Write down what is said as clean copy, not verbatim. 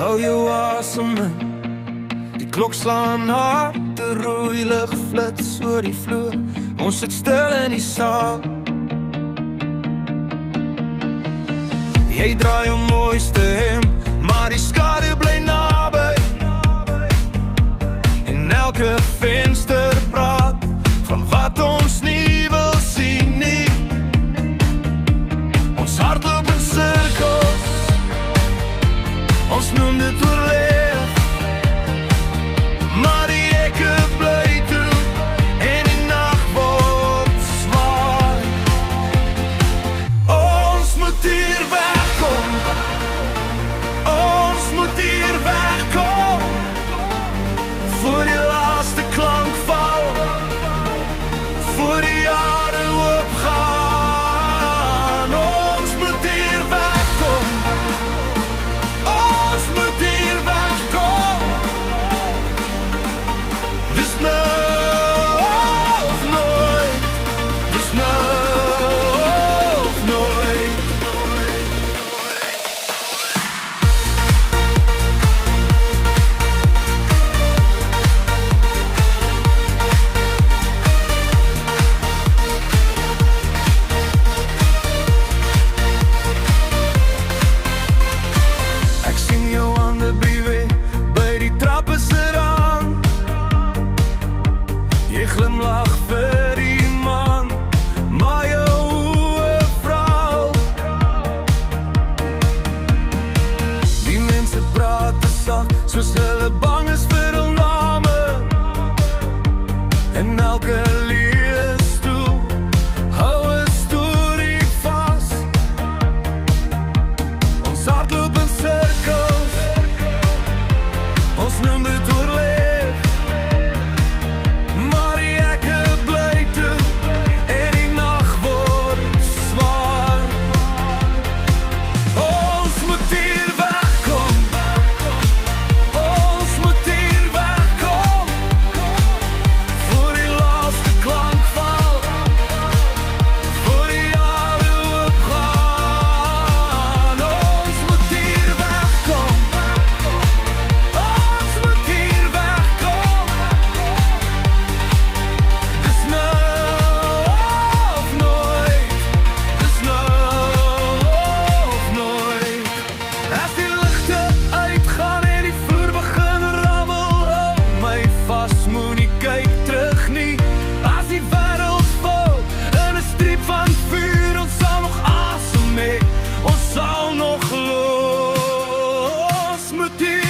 Hou jou asem in. Die klok slaan hard, die rooi lig flits oor die vloer. Ons sit stil in die saal. Jy draai jou mooiste hem, maar die skade bly naby. En elke venster praat van wat ons nie wil sien nie. Ons hardloop in sirkels, ons noem dit oorleef. Maar die hekke bly toe en die nag word zwaar. Ons moet hier wegkom, ons moet hier wegkom, voor die laaste klank val, voor die jare oopgaan. Ons moet hier wegkom, ons moet hier wegkom. Dis nou of nooit, dis nou of nooit. Ek sien jou hande beweeg, by die trappe sit aan. Jy glimlag vir die man, maar jou oë vrou. Die mense praat te sag, soos hulle bang is vir hul name. En elke leesstoel hou 'n storie vas. Ons hardloop in sirkels, ons noem dit oorleef. Maar die hekke bly toe en die nag word zwaar. Ons moet hier wegkom, ons moet hier wegkom, voor die laaste klank val, voor die jare oopgaan. Ons moet hier wegkom, ons moet hier wegkom. Dis nou of nooit, dis nou of nooit. As die ligte uitgaan en die vloer begin rammel, hou my vas, moenie kyk terug nie. As die wêreld val in 'n streep van vuur, ons sal nog asem hê, ons sal nog glo. Ons moet hier